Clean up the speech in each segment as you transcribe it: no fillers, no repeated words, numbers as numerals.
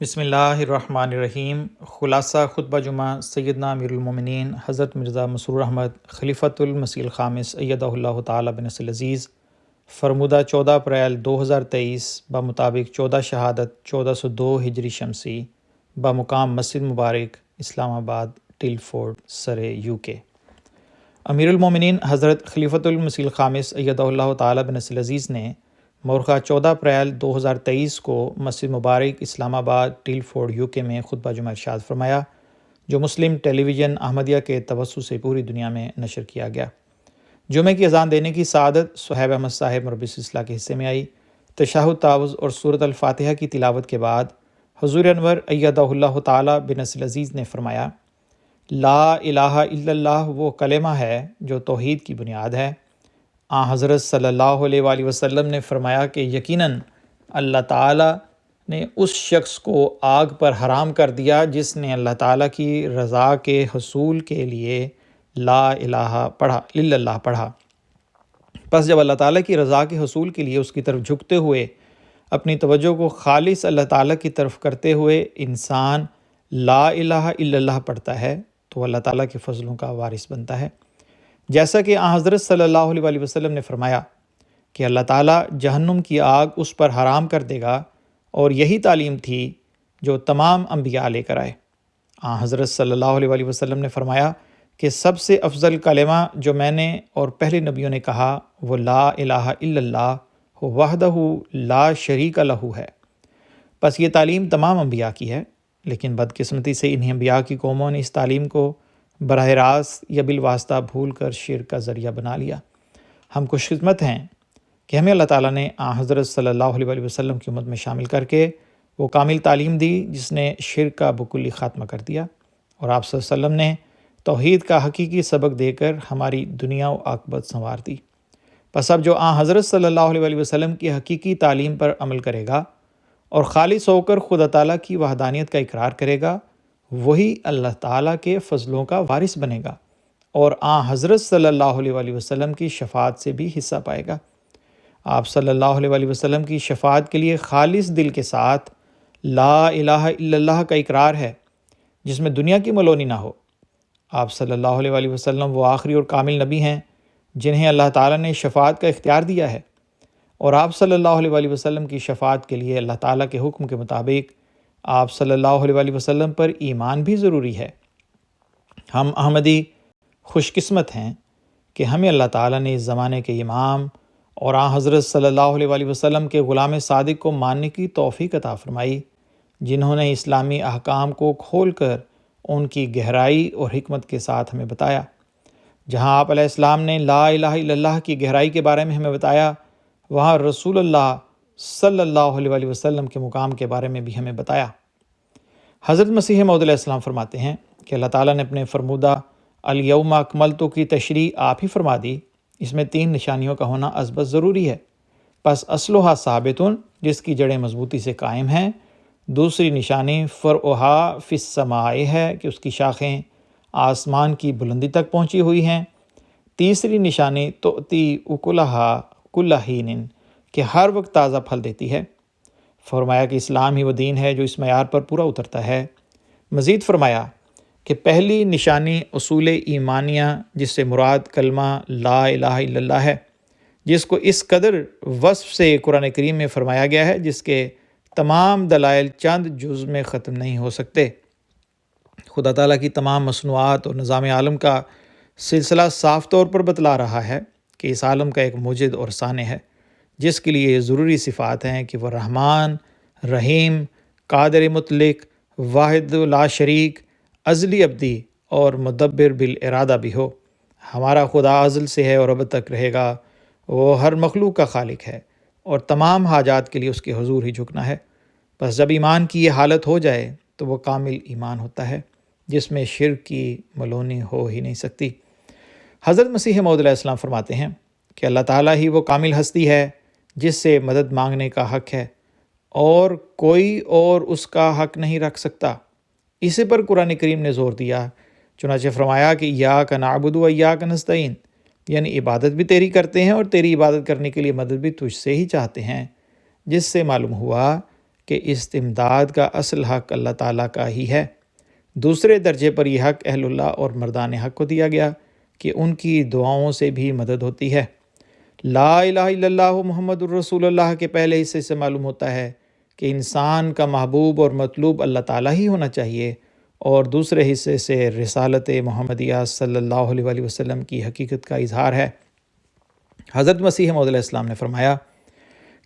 بسم اللہ الرحمن الرحیم۔ خلاصہ خطبہ جمعہ سیدنا امیر المومنین حضرت مرزا مسرور احمد خلیفۃ المسیح الخامس ایدہ اللہ تعالیٰ بنصر العزیز فرمودہ 14 اپریل 2023 بمطابق 14 شہادت 1402 ہجری شمسی بمقام مسجد مبارک اسلام آباد ٹلفورڈ سرے UK۔ امیر المومنین حضرت خلیفۃ المسیح الخامس ایدہ اللہ تعالیٰ بنصر العزیز نے مورخہ 14 اپریل 2023 کو مسجد مبارک اسلام آباد ٹلفورڈ UK میں خطبہ جمعہ ارشاد فرمایا، جو مسلم ٹیلی ویژن احمدیہ کے توسط سے پوری دنیا میں نشر کیا گیا۔ جمعہ کی اذان دینے کی سعادت صہیب احمد صاحب مربی سلسلہ کے حصے میں آئی۔ تشہد تعوذ اور سورۃ الفاتحہ کی تلاوت کے بعد حضور انور ایدہ اللہ تعالیٰ بنصر العزیز نے فرمایا، لا الہ الا اللہ وہ کلمہ ہے جو توحید کی بنیاد ہے۔ حضرت صلی اللہ علیہ وآلہ وسلم نے فرمایا کہ یقیناً اللہ تعالیٰ نے اس شخص کو آگ پر حرام کر دیا جس نے اللہ تعالیٰ کی رضا کے حصول کے لیے لا الہ الا اللہ پڑھا۔ پس جب اللہ تعالیٰ کی رضا کے حصول کے لیے اس کی طرف جھکتے ہوئے اپنی توجہ کو خالص اللہ تعالیٰ کی طرف کرتے ہوئے انسان لا الہ الا اللہ پڑھتا ہے تو اللہ تعالیٰ کے فضلوں کا وارث بنتا ہے۔ جیسا کہ حضرت صلی اللہ علیہ وآلہ وسلم نے فرمایا کہ اللہ تعالیٰ جہنم کی آگ اس پر حرام کر دے گا، اور یہی تعلیم تھی جو تمام انبیاء لے کر آئے۔ حضرت صلی اللہ علیہ وآلہ وسلم نے فرمایا کہ سب سے افضل کلمہ جو میں نے اور پہلے نبیوں نے کہا وہ لا الہ الا اللہ وحدہ لا شریک لہ ہے۔ پس یہ تعلیم تمام انبیاء کی ہے، لیکن بدقسمتی سے انہی انبیاء کی قوموں نے اس تعلیم کو براہ راست یا بالواسطہ بھول کر شرک کا ذریعہ بنا لیا۔ ہم خوش قسمت ہیں کہ ہمیں اللہ تعالیٰ نے حضرت صلی اللہ علیہ وآلہ وسلم کی امت میں شامل کر کے وہ کامل تعلیم دی جس نے شرک کا بکلی خاتمہ کر دیا، اور آپ صلی اللہ علیہ وسلم نے توحید کا حقیقی سبق دے کر ہماری دنیا و عاقبت سنوار دی۔ پس اب جو حضرت صلی اللہ علیہ وآلہ وسلم کی حقیقی تعلیم پر عمل کرے گا اور خالص ہو کر خدا تعالیٰ کی وحدانیت کا اقرار کرے گا، وہی اللہ تعالیٰ کے فضلوں کا وارث بنے گا اور حضرت صلی اللہ علیہ وآلہ وسلم کی شفاعت سے بھی حصہ پائے گا۔ آپ صلی اللہ علیہ وآلہ وسلم کی شفاعت کے لیے خالص دل کے ساتھ لا الہ الا اللہ کا اقرار ہے جس میں دنیا کی ملونی نہ ہو۔ آپ صلی اللہ علیہ وآلہ وسلم وہ آخری اور کامل نبی ہیں جنہیں اللہ تعالیٰ نے شفاعت کا اختیار دیا ہے، اور آپ صلی اللہ علیہ وآلہ وسلم کی شفاعت کے لیے اللہ تعالیٰ کے حکم کے مطابق آپ صلی اللہ علیہ وآلہ وسلم پر ایمان بھی ضروری ہے۔ ہم احمدی خوش قسمت ہیں کہ ہمیں اللہ تعالیٰ نے اس زمانے کے امام اور حضرت صلی اللہ علیہ وآلہ وسلم کے غلام صادق کو ماننے کی توفیق عطا فرمائی، جنہوں نے اسلامی احکام کو کھول کر ان کی گہرائی اور حکمت کے ساتھ ہمیں بتایا۔ جہاں آپ علیہ السلام نے لا الہ الا اللہ کی گہرائی کے بارے میں ہمیں بتایا، وہاں رسول اللہ صلی اللہ علیہ وآلہ وسلم کے مقام کے بارے میں بھی ہمیں بتایا۔ حضرت مسیح موعود علیہ السلام فرماتے ہیں کہ اللہ تعالیٰ نے اپنے فرمودہ الیوم اکملت کی تشریح آپ ہی فرما دی۔ اس میں 3 نشانیوں کا ہونا ازبت ضروری ہے۔ پس اصلھا ثابتن جس کی جڑیں مضبوطی سے قائم ہیں، دوسری نشانی فرعھا فی السماء ہے کہ اس کی شاخیں آسمان کی بلندی تک پہنچی ہوئی ہیں، تیسری نشانی تؤتی اکلھا کل حین کہ ہر وقت تازہ پھل دیتی ہے۔ فرمایا کہ اسلام ہی وہ دین ہے جو اس معیار پر پورا اترتا ہے۔ مزید فرمایا کہ پہلی نشانی اصول ایمانیہ جس سے مراد کلمہ لا الہ الا اللہ ہے، جس کو اس قدر وصف سے قرآن کریم میں فرمایا گیا ہے جس کے تمام دلائل چند جز میں ختم نہیں ہو سکتے۔ خدا تعالیٰ کی تمام مصنوعات اور نظام عالم کا سلسلہ صاف طور پر بتلا رہا ہے کہ اس عالم کا ایک موجد اور صانع ہے جس کے لیے یہ ضروری صفات ہیں کہ وہ رحمان، رحیم، قادر مطلق، واحد لا شریک، ازلی ابدی اور مدبر بالارادہ بھی ہو۔ ہمارا خدا ازل سے ہے اور اب تک رہے گا، وہ ہر مخلوق کا خالق ہے اور تمام حاجات کے لیے اس کے حضور ہی جھکنا ہے۔ بس جب ایمان کی یہ حالت ہو جائے تو وہ کامل ایمان ہوتا ہے جس میں شرک کی ملونی ہو ہی نہیں سکتی۔ حضرت مسیح موعود علیہ السلام فرماتے ہیں کہ اللہ تعالیٰ ہی وہ کامل ہستی ہے جس سے مدد مانگنے کا حق ہے اور کوئی اور اس کا حق نہیں رکھ سکتا۔ اسی پر قرآن کریم نے زور دیا، چنانچہ فرمایا کہ ایاک نعبد و ایاک نستعین، یعنی عبادت بھی تیری کرتے ہیں اور تیری عبادت کرنے کے لیے مدد بھی تجھ سے ہی چاہتے ہیں، جس سے معلوم ہوا کہ استمداد کا اصل حق اللہ تعالیٰ کا ہی ہے۔ دوسرے درجے پر یہ حق اہل اللہ اور مردان حق کو دیا گیا کہ ان کی دعاؤں سے بھی مدد ہوتی ہے۔ لا الہ الا اللہ محمد الرسول اللہ کے پہلے حصے سے معلوم ہوتا ہے کہ انسان کا محبوب اور مطلوب اللہ تعالیٰ ہی ہونا چاہیے، اور دوسرے حصے سے رسالت محمدیہ صلی اللہ علیہ وآلہ وسلم کی حقیقت کا اظہار ہے۔ حضرت مسیح موعود علیہ السلام نے فرمایا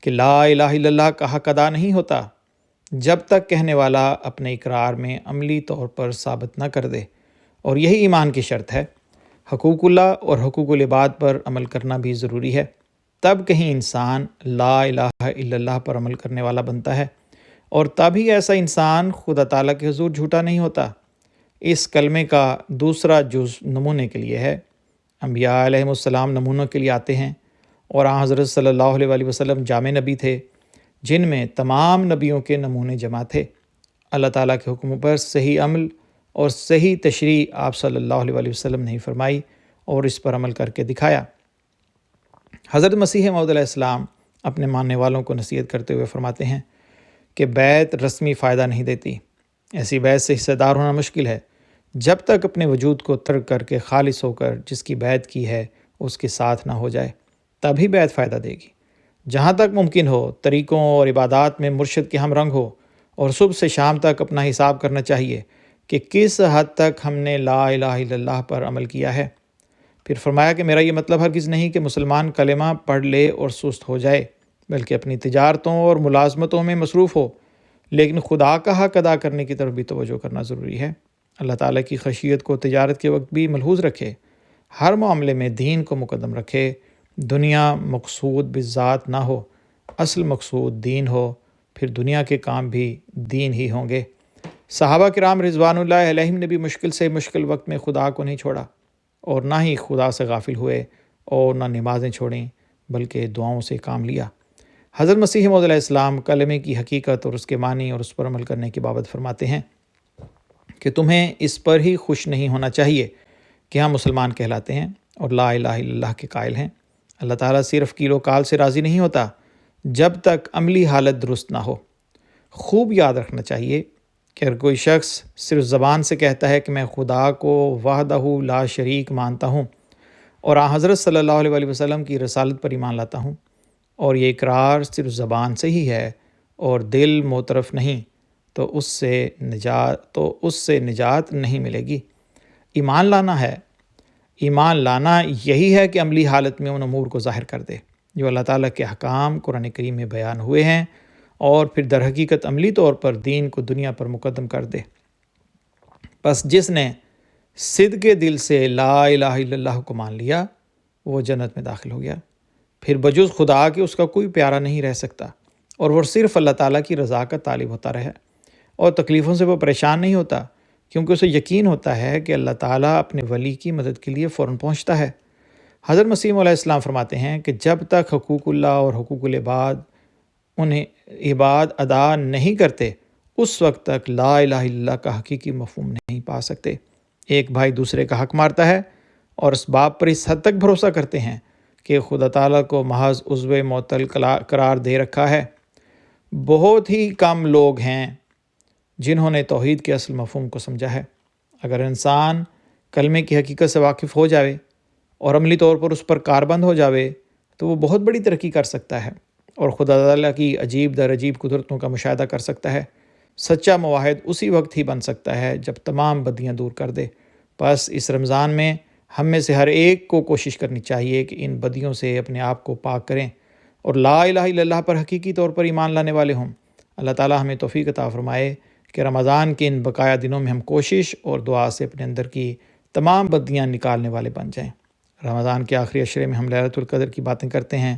کہ لا الہ الا اللہ کا حق ادا نہیں ہوتا جب تک کہنے والا اپنے اقرار میں عملی طور پر ثابت نہ کر دے، اور یہی ایمان کی شرط ہے۔ حقوق اللہ اور حقوق العباد پر عمل کرنا بھی ضروری ہے، تب کہیں انسان لا الہ الا اللہ پر عمل کرنے والا بنتا ہے، اور تب ہی ایسا انسان خدا تعالیٰ کے حضور جھوٹا نہیں ہوتا۔ اس کلمے کا دوسرا جز نمونے کے لیے ہے۔ انبیاء علیہم السلام نمونوں کے لیے آتے ہیں، اور آن حضرت صلی اللہ علیہ وآلہ وسلم جامع نبی تھے جن میں تمام نبیوں کے نمونے جمع تھے۔ اللہ تعالیٰ کے حکم پر صحیح عمل اور صحیح تشریح آپ صلی اللہ علیہ وآلہ وسلم نے فرمائی اور اس پر عمل کر کے دکھایا۔ حضرت مسیح موعود علیہ السلام اپنے ماننے والوں کو نصیحت کرتے ہوئے فرماتے ہیں کہ بیعت رسمی فائدہ نہیں دیتی۔ ایسی بیعت سے حصہ دار ہونا مشکل ہے جب تک اپنے وجود کو ترک کر کے خالص ہو کر جس کی بیعت کی ہے اس کے ساتھ نہ ہو جائے، تبھی بیعت فائدہ دے گی۔ جہاں تک ممکن ہو طریقوں اور عبادات میں مرشد کے ہم رنگ ہو، اور صبح سے شام تک اپنا حساب کرنا چاہیے کہ کس حد تک ہم نے لا الہ الا اللہ پر عمل کیا ہے۔ پھر فرمایا کہ میرا یہ مطلب ہرگز نہیں کہ مسلمان کلمہ پڑھ لے اور سست ہو جائے، بلکہ اپنی تجارتوں اور ملازمتوں میں مصروف ہو، لیکن خدا کا حق ادا کرنے کی طرف بھی توجہ کرنا ضروری ہے۔ اللہ تعالیٰ کی خشیت کو تجارت کے وقت بھی ملحوظ رکھے، ہر معاملے میں دین کو مقدم رکھے۔ دنیا مقصود بالذات نہ ہو، اصل مقصود دین ہو، پھر دنیا کے کام بھی دین ہی ہوں گے۔ صحابہ کرام رضوان اللہ علیہم نے بھی مشکل سے مشکل وقت میں خدا کو نہیں چھوڑا، اور نہ ہی خدا سے غافل ہوئے اور نہ نمازیں چھوڑیں، بلکہ دعاؤں سے کام لیا۔ حضرت مسیح موعود علیہ السلام کلمے کی حقیقت اور اس کے معنی اور اس پر عمل کرنے کی بابت فرماتے ہیں کہ تمہیں اس پر ہی خوش نہیں ہونا چاہیے کہ ہم مسلمان کہلاتے ہیں اور لا الہ الا اللہ کے قائل ہیں۔ اللہ تعالیٰ صرف کیل و کال سے راضی نہیں ہوتا جب تک عملی حالت درست نہ ہو۔ خوب یاد رکھنا چاہیے کہ اگر کوئی شخص صرف زبان سے کہتا ہے کہ میں خدا کو وحدہ لا شریک مانتا ہوں اور آن حضرت صلی اللہ علیہ وآلہ وسلم کی رسالت پر ایمان لاتا ہوں، اور یہ اقرار صرف زبان سے ہی ہے اور دل معترف نہیں، تو اس سے نجات نہیں ملے گی۔ ایمان لانا ہے، ایمان لانا یہی ہے کہ عملی حالت میں ان امور کو ظاہر کر دے جو اللہ تعالیٰ کے احکام قرآن کریم میں بیان ہوئے ہیں، اور پھر در حقیقت عملی طور پر دین کو دنیا پر مقدم کر دے۔ پس جس نے صدق دل سے لا الہ الا اللہ کو مان لیا وہ جنت میں داخل ہو گیا، پھر بجز خدا کہ اس کا کوئی پیارا نہیں رہ سکتا، اور وہ صرف اللہ تعالیٰ کی رضا کا طالب ہوتا رہے، اور تکلیفوں سے وہ پریشان نہیں ہوتا، کیونکہ اسے یقین ہوتا ہے کہ اللہ تعالیٰ اپنے ولی کی مدد کے لیے فوراً پہنچتا ہے۔ حضرت مسیح علیہ السلام فرماتے ہیں کہ جب تک حقوق اللہ اور حقوق العباد انہیں عباد ادا نہیں کرتے، اس وقت تک لا الہ الا اللہ کا حقیقی مفہوم نہیں پا سکتے۔ ایک بھائی دوسرے کا حق مارتا ہے اور اس بات پر اس حد تک بھروسہ کرتے ہیں کہ خدا تعالیٰ کو محض عضو معطل قرار دے رکھا ہے۔ بہت ہی کم لوگ ہیں جنہوں نے توحید کے اصل مفہوم کو سمجھا ہے۔ اگر انسان کلمے کی حقیقت سے واقف ہو جاوے اور عملی طور پر اس پر کاربند ہو جاوے تو وہ بہت بڑی ترقی کر سکتا ہے اور خدا تعالیٰ کی عجیب در عجیب قدرتوں کا مشاہدہ کر سکتا ہے۔ سچا موحد اسی وقت ہی بن سکتا ہے جب تمام بدیاں دور کر دے۔ بس اس رمضان میں ہم میں سے ہر ایک کو کوشش کرنی چاہیے کہ ان بدیوں سے اپنے آپ کو پاک کریں اور لا الہ الا اللہ پر حقیقی طور پر ایمان لانے والے ہوں۔ اللہ تعالیٰ ہمیں توفیق عطا فرمائے کہ رمضان کے ان بقایا دنوں میں ہم کوشش اور دعا سے اپنے اندر کی تمام بدیاں نکالنے والے بن جائیں۔ رمضان کے آخری عشرے میں ہم لیلۃ القدر کی باتیں کرتے ہیں۔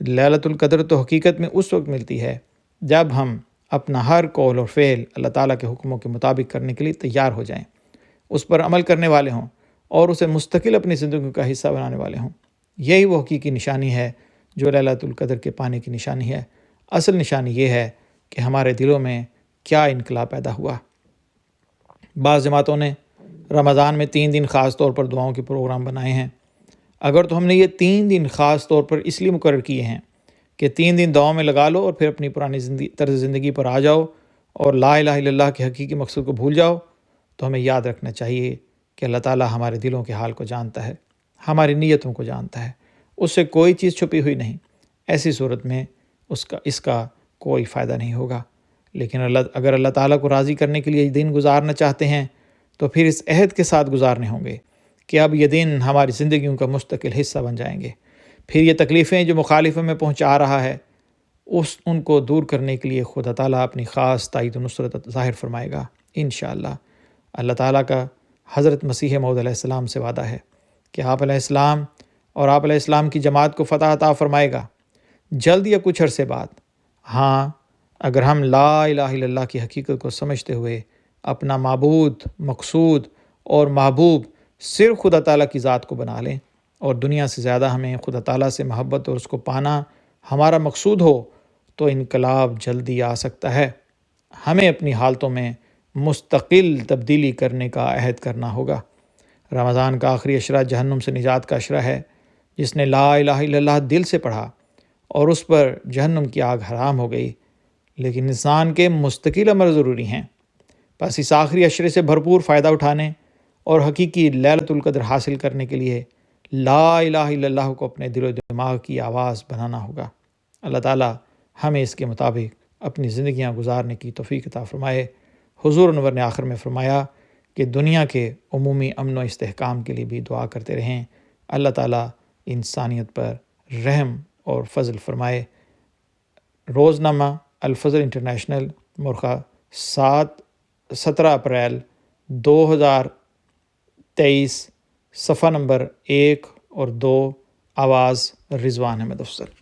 لیلۃ القدر تو حقیقت میں اس وقت ملتی ہے جب ہم اپنا ہر قول اور فعل اللہ تعالیٰ کے حکموں کے مطابق کرنے کے لیے تیار ہو جائیں، اس پر عمل کرنے والے ہوں اور اسے مستقل اپنی زندگی کا حصہ بنانے والے ہوں۔ یہی وہ حقیقی نشانی ہے جو لیلۃ القدر کے پانے کی نشانی ہے۔ اصل نشانی یہ ہے کہ ہمارے دلوں میں کیا انقلاب پیدا ہوا۔ بعض جماعتوں نے رمضان میں 3 دن خاص طور پر دعاؤں کے پروگرام بنائے ہیں۔ اگر تو ہم نے یہ 3 دن خاص طور پر اس لیے مقرر کیے ہیں کہ 3 دن دعاؤں میں لگا لو اور پھر اپنی پرانی طرز زندگی پر آ جاؤ اور لا الہ الا اللہ کے حقیقی مقصود کو بھول جاؤ، تو ہمیں یاد رکھنا چاہیے کہ اللہ تعالیٰ ہمارے دلوں کے حال کو جانتا ہے، ہماری نیتوں کو جانتا ہے، اس سے کوئی چیز چھپی ہوئی نہیں۔ ایسی صورت میں اس کا کوئی فائدہ نہیں ہوگا۔ لیکن اگر اللہ تعالیٰ کو راضی کرنے کے لیے یہ دن گزارنا چاہتے ہیں تو پھر اس عہد کے ساتھ گزارنے ہوں گے کہ اب یہ دن ہماری زندگیوں کا مستقل حصہ بن جائیں گے۔ پھر یہ تکلیفیں جو مخالفوں میں پہنچا رہا ہے ان کو دور کرنے کے لیے خدا تعالیٰ اپنی خاص تائید و نصرت ظاہر فرمائے گا انشاءاللہ۔ اللہ تعالیٰ کا حضرت مسیح موعود علیہ السلام سے وعدہ ہے کہ آپ علیہ السلام اور آپ علیہ السلام کی جماعت کو فتح عطا فرمائے گا جلد یا کچھ عرصے بعد۔ ہاں، اگر ہم لا الہ الا اللہ کی حقیقت کو سمجھتے ہوئے اپنا معبود، مقصود اور محبوب صرف خدا تعالیٰ کی ذات کو بنا لیں اور دنیا سے زیادہ ہمیں خدا تعالیٰ سے محبت اور اس کو پانا ہمارا مقصود ہو، تو انقلاب جلدی آ سکتا ہے۔ ہمیں اپنی حالتوں میں مستقل تبدیلی کرنے کا عہد کرنا ہوگا۔ رمضان کا آخری عشرہ جہنم سے نجات کا عشرہ ہے۔ جس نے لا الہ الا اللہ دل سے پڑھا اور اس پر جہنم کی آگ حرام ہو گئی، لیکن انسان کے مستقل عمل ضروری ہیں۔ بس اس آخری عشرے سے بھرپور فائدہ اٹھانے اور حقیقی لیلۃ القدر حاصل کرنے کے لیے لا الہ الا اللہ کو اپنے دل و دماغ کی آواز بنانا ہوگا۔ اللہ تعالیٰ ہمیں اس کے مطابق اپنی زندگیاں گزارنے کی توفیق عطا فرمائے۔ حضور انور نے آخر میں فرمایا کہ دنیا کے عمومی امن و استحکام کے لیے بھی دعا کرتے رہیں۔ اللہ تعالیٰ انسانیت پر رحم اور فضل فرمائے۔ روزنامہ الفجر انٹرنیشنل، مورخہ 17 اپریل 2023، صفحہ نمبر 1 اور 2، آواز رضوان احمد افضل۔